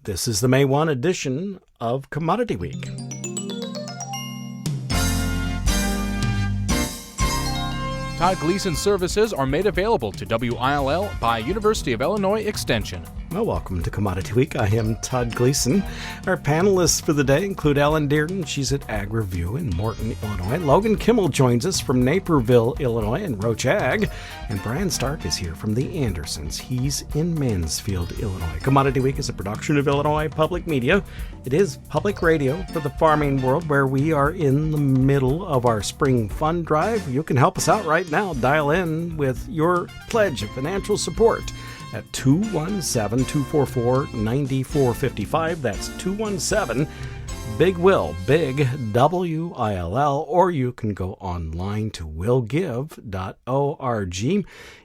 This is the May 1 edition of Commodity Week. Todd Gleason services are made available to WILL by University of Illinois Extension. Well, welcome to Commodity Week. I am Todd Gleason. Our panelists for the day include Dearden. She's at AgReview in Morton, Illinois. Logan Kimmel joins us from Naperville, Illinois, and Roach Ag. And Brian Stark is here from the Andersons. He's in Mansfield, Illinois. Commodity Week is a production of Illinois Public Media. It is public radio for the farming world, where we are in the middle of our spring fund drive. You can help us out right now. Dial in with your pledge of financial support at 217-244-9455. That's 217-BIG-WILL, big WILL, or you can go online to willgive.org.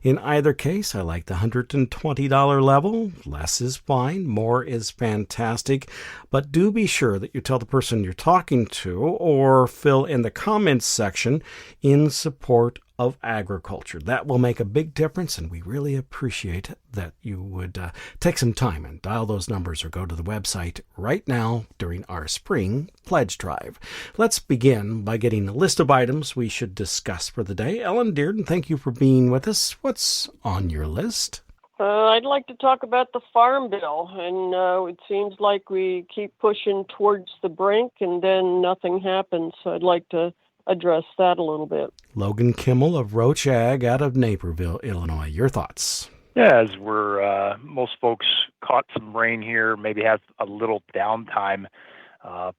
In either case, I like the $120 level. Less is fine, more is fantastic, but do be sure that you tell the person you're talking to or fill in the comments section in support of agriculture. That will make a big difference, and we really appreciate that you would take some time and dial those numbers or go to the website right now during our spring pledge drive. Let's begin by getting a list of items we should discuss for the day. Dearden, thank you for being with us. What's on your list? I'd like to talk about the Farm Bill, and it seems like we keep pushing towards the brink and then nothing happens, so I'd like to address that a little bit. Logan Kimmel of Roach Ag out of Naperville, Illinois. Your thoughts? Yeah, as we're most folks caught some rain here, maybe have a little downtime,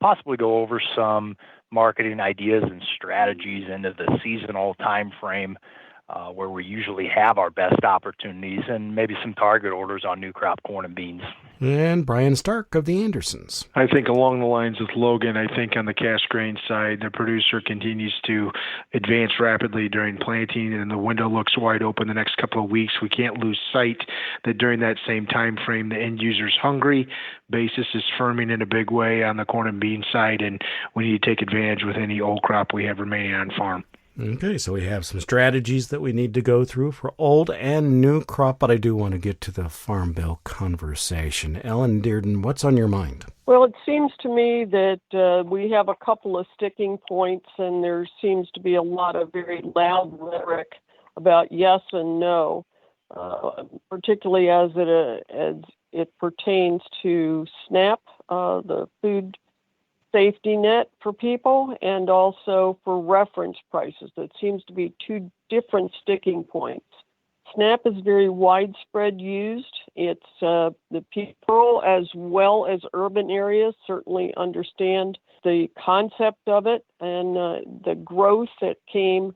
possibly go over some marketing ideas and strategies into the seasonal time frame where we usually have our best opportunities, and maybe some target orders on new crop corn and beans. And Brian Stark of the Andersons. I think along the lines with Logan, I think on the cash grain side, the producer continues to advance rapidly during planting, and the window looks wide open the next couple of weeks. We can't lose sight that during that same time frame, the end user's hungry. Basis is firming in a big way on the corn and bean side, and we need to take advantage with any old crop we have remaining on farm. Okay, so we have some strategies that we need to go through for old and new crop, but I do want to get to the Farm Bill conversation. Dearden, what's on your mind? Well, it seems to me that we have a couple of sticking points, and there seems to be a lot of very loud rhetoric about yes and no, particularly as it pertains to SNAP, the food safety net for people, and also for reference prices. That seems to be two different sticking points. SNAP is very widespread used. It's the people as well as urban areas certainly understand the concept of it, and the growth that came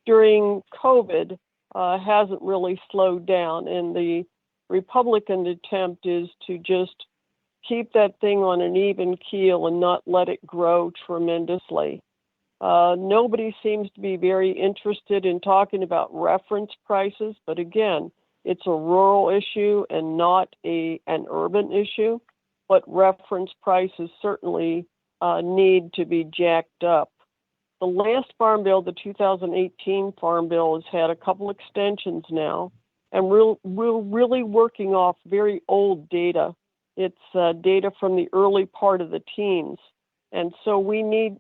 during COVID hasn't really slowed down, and the Republican attempt is to just keep that thing on an even keel and not let it grow tremendously. Nobody seems to be very interested in talking about reference prices, but again, it's a rural issue and not an urban issue, but reference prices certainly need to be jacked up. The last Farm Bill, the 2018 Farm Bill, has had a couple extensions now, and we're really working off very old data. It's data from the early part of the teens. And so we need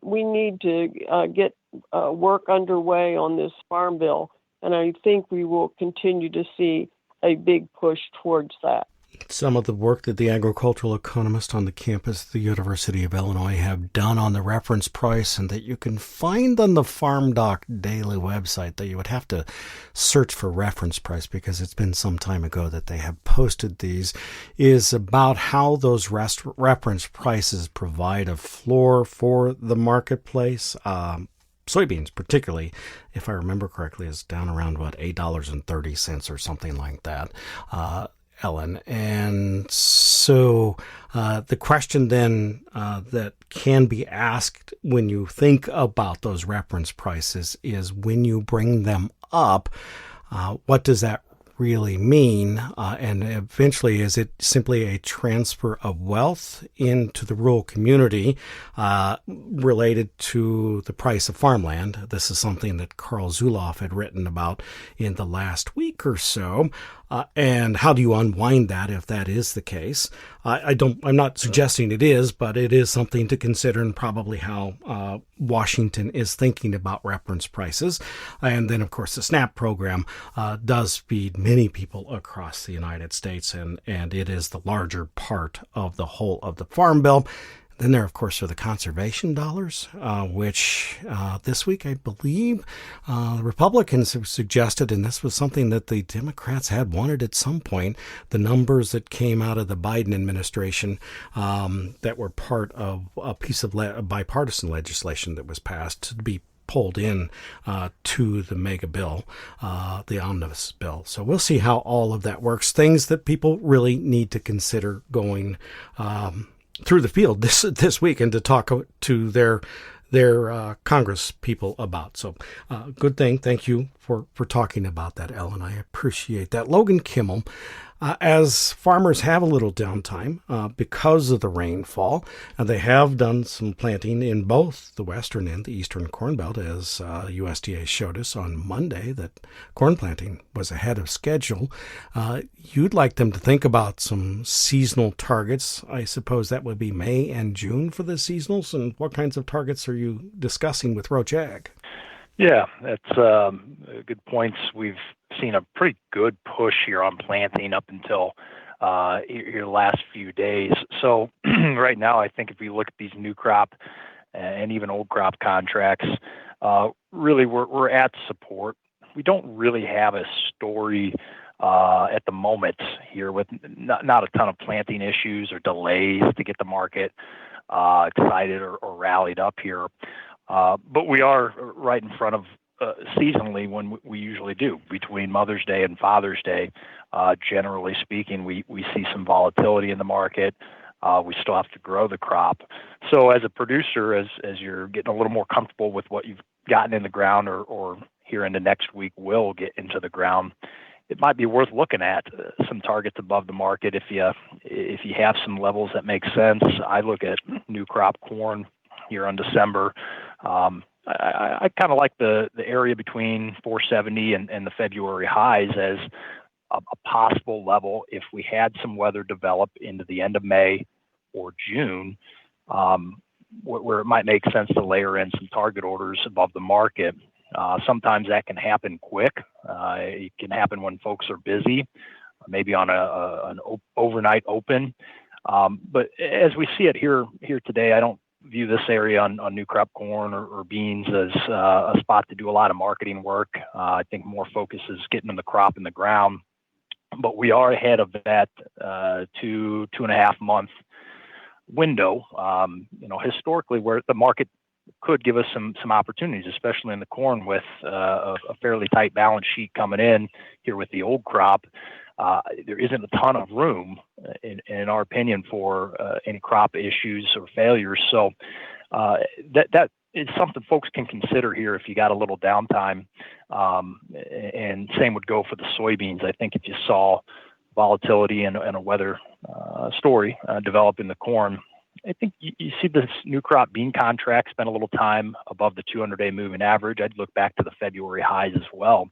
to get work underway on this Farm Bill, and I think we will continue to see a big push towards that. Some of the work that the agricultural economists on the campus of the University of Illinois have done on the reference price, and that you can find on the FarmDoc daily website, that you would have to search for reference price because it's been some time ago that they have posted these, is about how those reference prices provide a floor for the marketplace. Soybeans, particularly, if I remember correctly, is down around, $8.30 or something like that. Ellen. And so the question then that can be asked when you think about those reference prices is, when you bring them up, what does that really mean? And eventually, is it simply a transfer of wealth into the rural community related to the price of farmland? This is something that Carl Zuloff had written about in the last week or so. And how do you unwind that if that is the case? I'm not suggesting it is, but it is something to consider, and probably how Washington is thinking about reference prices. And then, of course, the SNAP program does feed many people across the United States, and it is the larger part of the whole of the Farm Bill. Then there, of course, are the conservation dollars, which this week, I believe, the Republicans have suggested, and this was something that the Democrats had wanted at some point, the numbers that came out of the Biden administration that were part of a piece of bipartisan legislation that was passed to be pulled in to the mega bill, the omnibus bill. So we'll see how all of that works. Things that people really need to consider going through the field this week and to talk to their Congress people about. So good thing. Thank you for talking about that, Ellen. I appreciate that. Logan Kimmel, as farmers have a little downtime because of the rainfall, they have done some planting in both the western and the eastern corn belt, as USDA showed us on Monday that corn planting was ahead of schedule. You'd like them to think about some seasonal targets. I suppose that would be May and June for the seasonals. And what kinds of targets are you discussing with Roach Ag? Yeah, that's good points. We've seen a pretty good push here on planting up until here the last few days. So right now, I think if we look at these new crop and even old crop contracts, really we're at support. We don't really have a story at the moment here with not a ton of planting issues or delays to get the market excited or rallied up here. But we are right in front of seasonally when we usually do between Mother's Day and Father's Day. Generally speaking, we see some volatility in the market. We still have to grow the crop. So as a producer, as you're getting a little more comfortable with what you've gotten in the ground or here into next week will get into the ground, it might be worth looking at some targets above the market if you have some levels that make sense. I look at new crop corn here on December. I kind of like the area between 470 and the February highs as a possible level if we had some weather develop into the end of May or June, where it might make sense to layer in some target orders above the market. Sometimes that can happen quick. It can happen when folks are busy, maybe on an overnight open. But as we see it here today, I don't view this area on new crop corn or beans as a spot to do a lot of marketing work. I think more focus is getting the crop in the ground. But we are ahead of that 2.5 month window. Historically, where the market could give us some opportunities, especially in the corn with a fairly tight balance sheet coming in here with the old crop. There isn't a ton of room, in our opinion, for any crop issues or failures. So that is something folks can consider here if you got a little downtime. And same would go for the soybeans. I think if you saw volatility and a weather story develop in the corn, I think you see this new crop bean contract spend a little time above the 200-day moving average. I'd look back to the February highs as well.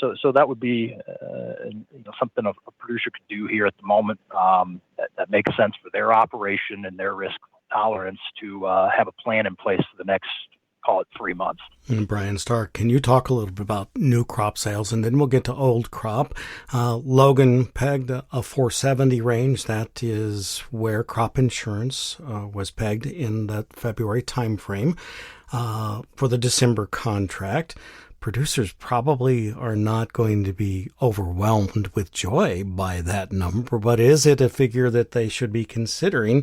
So that would be something a producer could do here at the moment that makes sense for their operation and their risk tolerance to have a plan in place for the next, call it 3 months. And Brian Stark, can you talk a little bit about new crop sales, and then we'll get to old crop. Logan pegged a 470 range. That is where crop insurance was pegged in that February timeframe for the December contract. Producers probably are not going to be overwhelmed with joy by that number, but is it a figure that they should be considering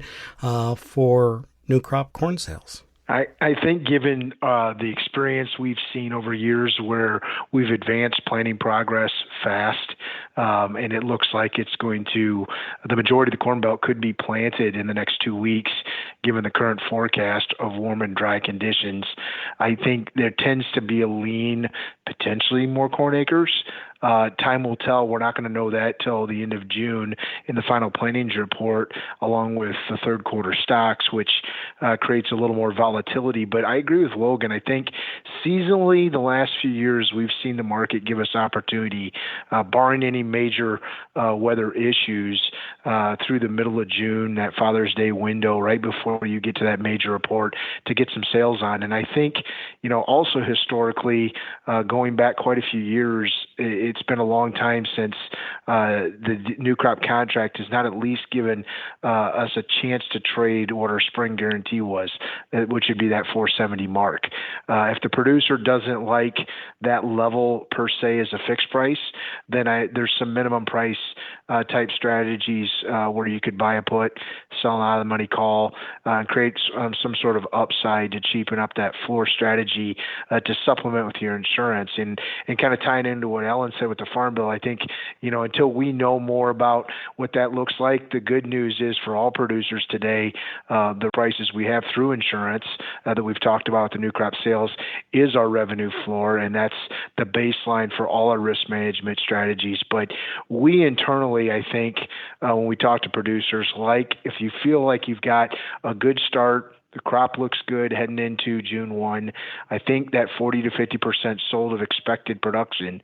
for new crop corn sales? I think given the experience we've seen over years where we've advanced planting progress fast, and it looks like the majority of the Corn Belt could be planted in the next 2 weeks, given the current forecast of warm and dry conditions. I think there tends to be a lean, potentially more corn acres Time will tell. We're not going to know that till the end of June in the final plantings report, along with the third quarter stocks, which creates a little more volatility. But I agree with Logan. I think seasonally, the last few years, we've seen the market give us opportunity, barring any major weather issues, through the middle of June, that Father's Day window, right before you get to that major report, to get some sales on. And I think, also historically, going back quite a few years, it's been a long time since the new crop contract has not at least given us a chance to trade what our spring guarantee was, which would be that 470 mark. If the producer doesn't like that level per se as a fixed price, then there's some minimum price type strategies where you could buy a put, sell an out of the money call, and create some sort of upside to cheapen up that floor strategy to supplement with your insurance. And kind of tying into what Ellen said with the Farm Bill, I think, until we know more about what that looks like, the good news is for all producers today, the prices we have through insurance that we've talked about with the new crop sales is our revenue floor, and that's the baseline for all our risk management strategies. But we internally, I think, when we talk to producers, like if you feel like you've got a good start, the crop looks good heading into June 1. I think that 40 to 50% sold of expected production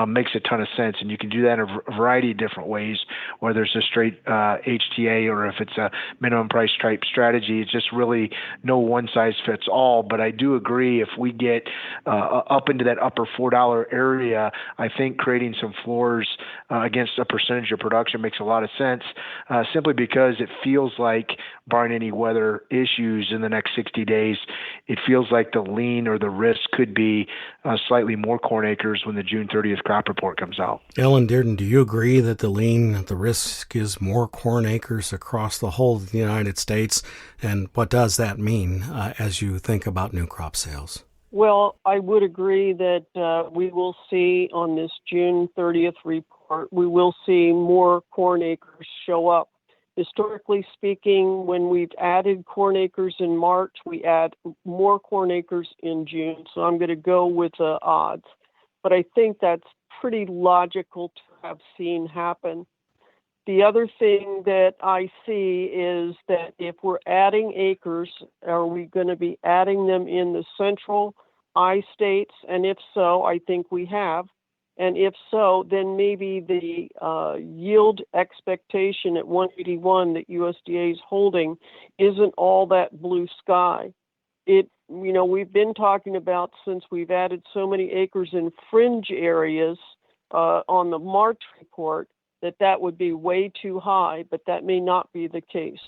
makes a ton of sense. And you can do that in a variety of different ways, whether it's a straight HTA or if it's a minimum price type strategy. It's just really no one size fits all. But I do agree, if we get up into that upper $4 area, I think creating some floors against a percentage of production makes a lot of sense, simply because it feels like, barring any weather issues in the next 60 days, it feels like the lean or the risk could be slightly more corn acres when the June 30th crop report comes out. Ellen, Dearden, do you agree that the risk is more corn acres across the whole of the United States? And what does that mean as you think about new crop sales? Well, I would agree that we will see on this June 30th report, we will see more corn acres show up. Historically speaking, when we've added corn acres in March, we add more corn acres in June. So I'm going to go with the odds. But I think that's pretty logical to have seen happen. The other thing that I see is that if we're adding acres, are we going to be adding them in the central I states? And if so, I think we have. And if so, then maybe the yield expectation at 181 that USDA is holding isn't all that blue sky. We've been talking about, since we've added so many acres in fringe areas on the March report, that would be way too high, but that may not be the case.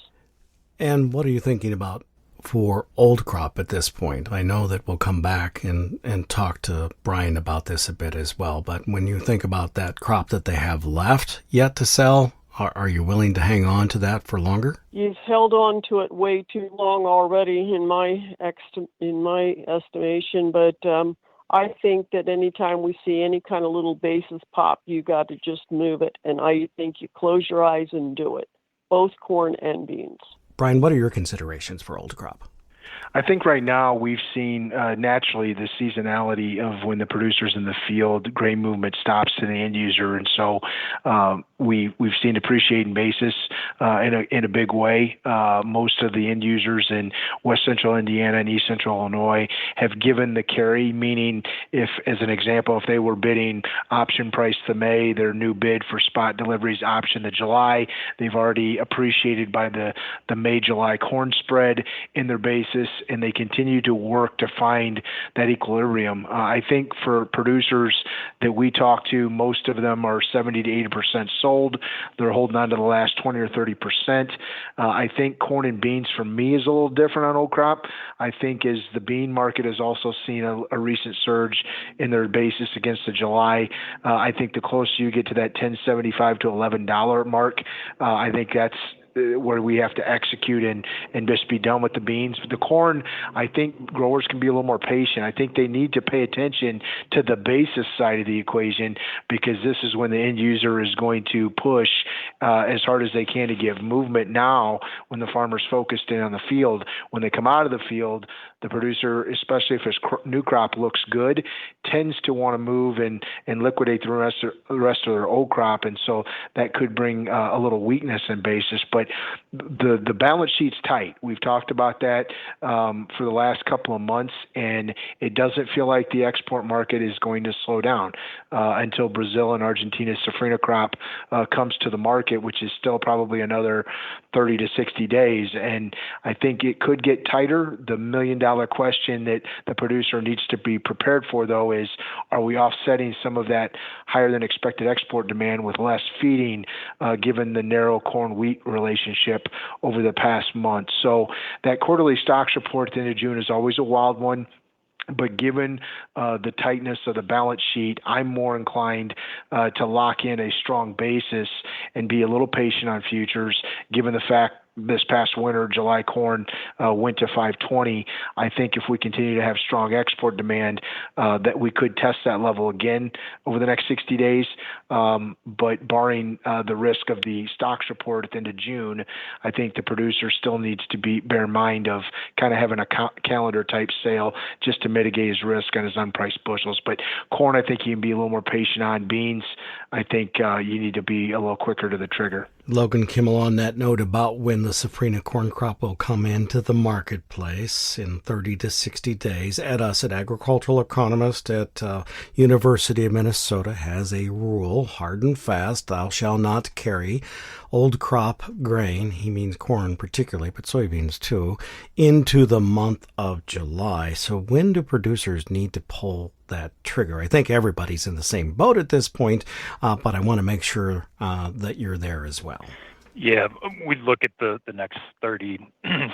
And what are you thinking about for old crop at this point? I know that we'll come back and talk to Brian about this a bit as well, but when you think about that crop that they have left yet to sell, are you willing to hang on to that for longer? You've held on to it way too long already in my estimation, but I think that anytime we see any kind of little basis pop, you got to just move it, and I think you close your eyes and do it, both corn and beans. Brian, what are your considerations for old crop? I think right now we've seen naturally the seasonality of when the producer's in the field, grain movement stops to the end user, and so we've seen depreciating basis in a big way. Most of the end users in West Central Indiana and East Central Illinois have given the carry, meaning if, as an example, if they were bidding option price to May, their new bid for spot deliveries option to July, they've already appreciated by the May-July corn spread in their basis, and they continue to work to find that equilibrium. I think for producers that we talk to, most of them are 70 to 80% sold. They're holding on to the last 20 or 30%. I think corn and beans for me is a little different on old crop. I think as the bean market has also seen a recent surge in their basis against the July, I think the closer you get to that $10.75 to $11 mark, I think that's where we have to execute and just be done with the beans. But the corn, I think growers can be a little more patient. I think they need to pay attention to the basis side of the equation, because this is when the end user is going to push as hard as they can to give movement now when the farmer's focused in on the field. When they come out of the field, The producer, especially if his new crop looks good, tends to want to move and liquidate the rest of their old crop, and so that could bring a little weakness in basis. But the balance sheet's tight. We've talked about that for the last couple of months, and it doesn't feel like the export market is going to slow down until Brazil and Argentina's safrinha crop comes to the market, which is still probably another 30 to 60 days. And I think it could get tighter. The million-dollar question that the producer needs to be prepared for, though, is are we offsetting some of that higher than expected export demand with less feeding, given the narrow corn-wheat relationship over the past month? So that quarterly stocks report at the end of June is always a wild one. But given the tightness of the balance sheet, I'm more inclined to lock in a strong basis and be a little patient on futures, given the fact this past winter, July corn went to 520. I think if we continue to have strong export demand, that we could test that level again over the next 60 days. But barring the risk of the stocks report at the end of June, I think the producer still needs to bear in mind of kind of having a calendar type sale just to mitigate his risk on his unpriced bushels. But corn, I think you can be a little more patient on. Beans, I think you need to be a little quicker to the trigger. Logan, Kimmel, on that note about when the safrinha corn crop will come into the marketplace in 30 to 60 days, Ed Us, an agricultural economist at University of Minnesota, has a rule, hard and fast: thou shalt not carry old crop grain, he means corn particularly, but soybeans too, into the month of July. So when do producers need to pull that trigger? I think everybody's in the same boat at this point, but I want to make sure that you're there as well. Yeah, we look at the next 30,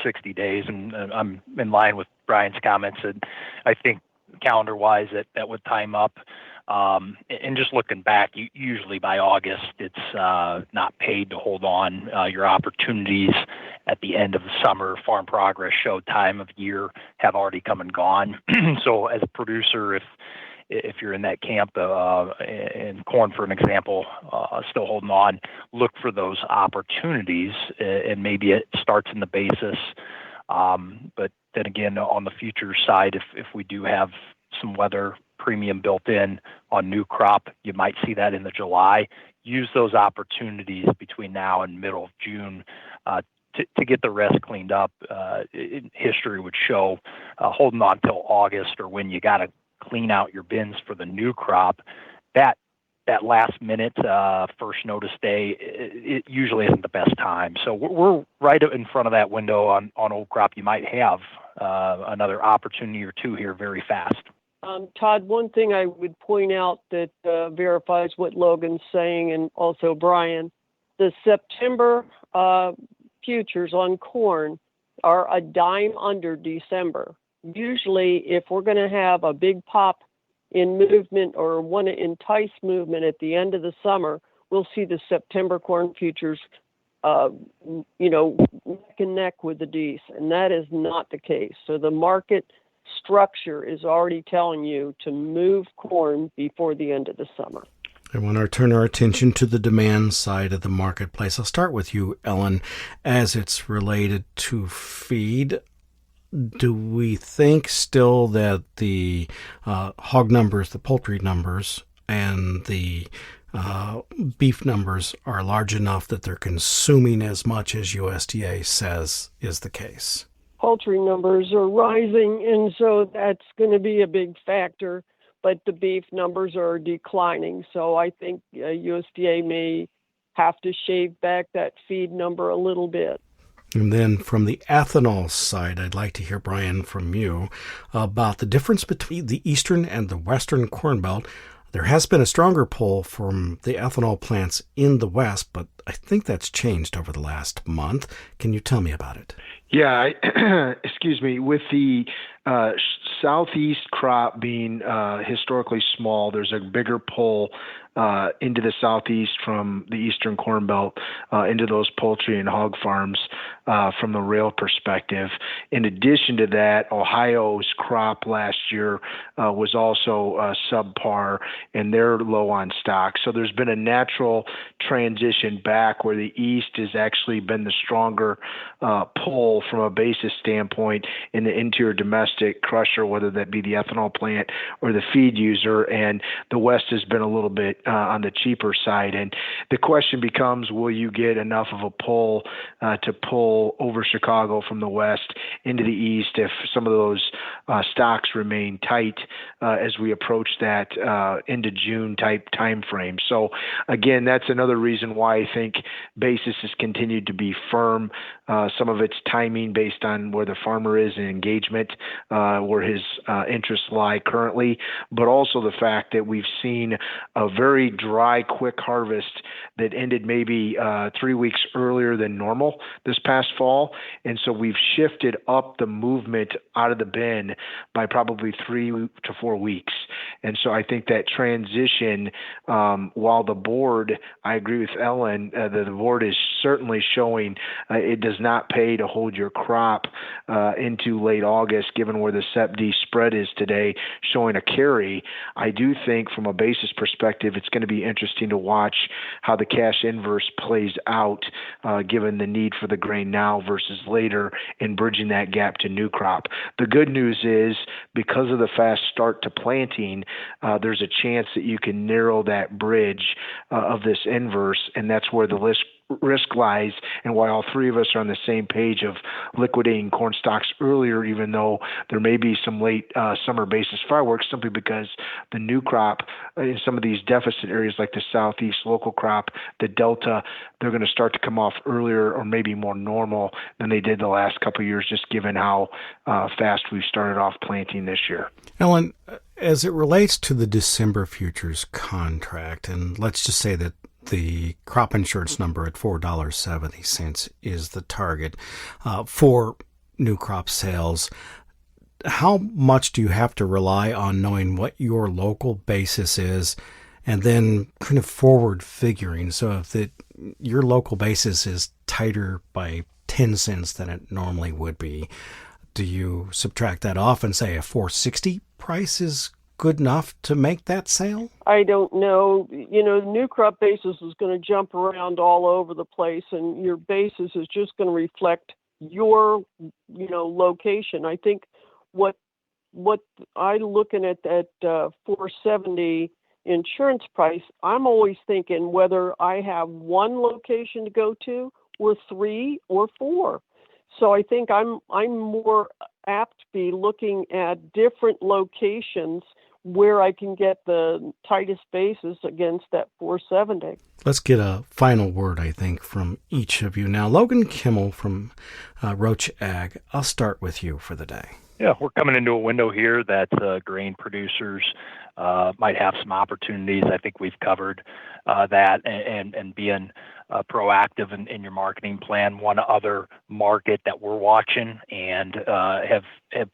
60 days, and I'm in line with Brian's comments. And I think calendar-wise that would time up. And just looking back, usually by August, it's not paid to hold on. Your opportunities at the end of the summer, farm progress show time of year have already come and gone. So as a producer, if you're in that camp, in corn, for an example, still holding on, look for those opportunities, and maybe it starts in the basis. But then again, on the future side, if we do have some weather premium built in on new crop, you might see that in the July. Use those opportunities between now and middle of June to get the rest cleaned up. History would show holding on till August, or when you got to clean out your bins for the new crop, that last minute first notice day, it usually isn't the best time. So we're right in front of that window on old crop. You might have another opportunity or two here very fast. Todd, one thing I would point out that verifies what Logan's saying, and also Brian, the September futures on corn are a dime under December. Usually, if we're going to have a big pop in movement or want to entice movement at the end of the summer, we'll see the September corn futures, neck and neck with the D's, and that is not the case. So the market structure is already telling you to move corn before the end of the summer. I want to turn our attention to the demand side of the marketplace. I'll start with you, Ellen, as it's related to feed. Do we think still that the hog numbers, the poultry numbers, and the beef numbers are large enough that they're consuming as much as USDA says is the case? Poultry numbers are rising, and so that's going to be a big factor, but the beef numbers are declining. So I think USDA may have to shave back that feed number a little bit. And then from the ethanol side, I'd like to hear, Brian, from you about the difference between the eastern and the western corn belt. There has been a stronger pull from the ethanol plants in the west, but I think that's changed over the last month. Can you tell me about it? Yeah, excuse me. With the southeast crop being historically small, there's a bigger pull into the southeast from the eastern corn belt into those poultry and hog farms from the rail perspective. In addition to that, Ohio's crop last year was also subpar, and they're low on stock. So there's been a natural transition back where the east has actually been the stronger pull pull from a basis standpoint in the interior domestic crusher, whether that be the ethanol plant or the feed user, and the West has been a little bit on the cheaper side. And the question becomes, will you get enough of a pull to pull over Chicago from the West into the East if some of those stocks remain tight as we approach that into June type time frame? So again, that's another reason why I think basis has continued to be firm. Some of it's timing based on where the farmer is in engagement, where his interests lie currently, but also the fact that we've seen a very dry, quick harvest that ended maybe 3 weeks earlier than normal this past fall. And so we've shifted up the movement out of the bin by probably 3 to 4 weeks. And so I think that transition, while the board, I agree with Ellen, the board is certainly showing it does not pay to hold your crop into late August, given where the SEP-D spread is today, showing a carry. I do think from a basis perspective, it's going to be interesting to watch how the cash inverse plays out, given the need for the grain now versus later in bridging that gap to new crop. The good news is, because of the fast start to planting, there's a chance that you can narrow that bridge of this inverse, and that's where the risk lies, and why all three of us are on the same page of liquidating corn stocks earlier, even though there may be some late summer basis fireworks, simply because the new crop in some of these deficit areas like the Southeast local crop, the Delta, they're going to start to come off earlier or maybe more normal than they did the last couple of years, just given how fast we've started off planting this year. Ellen, as it relates to the December futures contract, and let's just say that the crop insurance number at $4.70 is the target for new crop sales. How much do you have to rely on knowing what your local basis is and then kind of forward figuring? So if your local basis is tighter by 10 cents than it normally would be, do you subtract that off and say a $4.60 price is good enough to make that sale? I don't know. The new crop basis is going to jump around all over the place, and your basis is just going to reflect your, location. I think what I looking at that 470 insurance price, I'm always thinking whether I have one location to go to or 3 or 4. So I think I'm more apt to be looking at different locations where I can get the tightest basis against that 470. Let's get a final word, I think, from each of you. Now, Logan Kimmel from Roach Ag, I'll start with you for the day. Yeah, we're coming into a window here that grain producers might have some opportunities. I think we've covered that and being proactive in your marketing plan. One other market that we're watching and have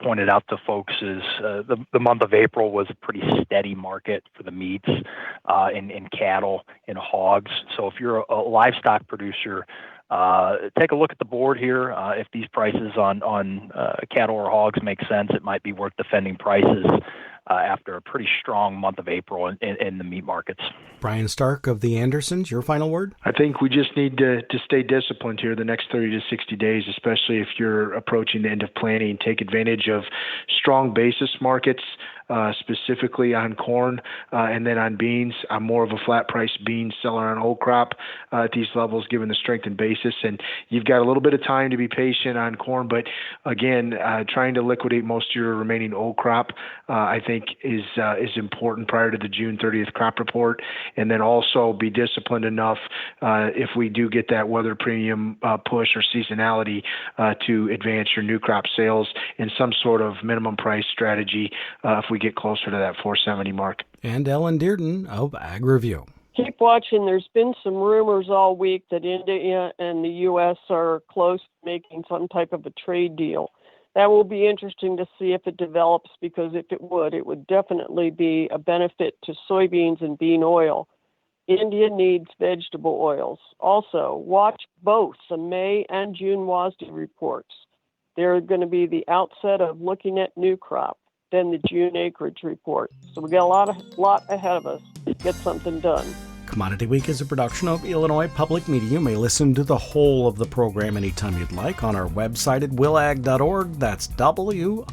pointed out to folks is the month of April was a pretty steady market for the meats in cattle and hogs. So if you're a livestock producer, take a look at the board here. If these prices on cattle or hogs make sense, it might be worth defending prices after a pretty strong month of April in the meat markets. Brian Stark of the Andersons, your final word? I think we just need to stay disciplined here the next 30 to 60 days, especially if you're approaching the end of planting. Take advantage of strong basis markets, specifically on corn and then on beans. I'm more of a flat price bean seller on old crop at these levels, given the strength in basis. And you've got a little bit of time to be patient on corn, but again, trying to liquidate most of your remaining old crop, I think is important prior to the June 30th crop report. And then also be disciplined enough if we do get that weather premium push or seasonality to advance your new crop sales in some sort of minimum price strategy if we get closer to that 470 mark. And Ellen Dearden of AgReview. Keep watching. There's been some rumors all week that India and the U.S. are close to making some type of a trade deal. That will be interesting to see if it develops, because if it would definitely be a benefit to soybeans and bean oil. India needs vegetable oils. Also, watch both the May and June WASDE reports. They're going to be the outset of looking at new crop, then the June acreage report. So we got a lot ahead of us to get something done. Commodity Week is a production of Illinois Public Media. You may listen to the whole of the program anytime you'd like on our website at willag.org. That's willag.org.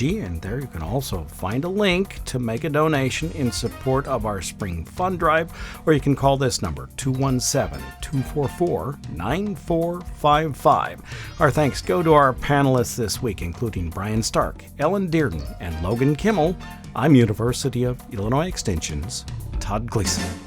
And there you can also find a link to make a donation in support of our spring fund drive, or you can call this number, 217-244-9455. Our thanks go to our panelists this week, including Brian Stark, Ellen Dearden, and Logan Kimmel. I'm University of Illinois Extension's Todd Gleason.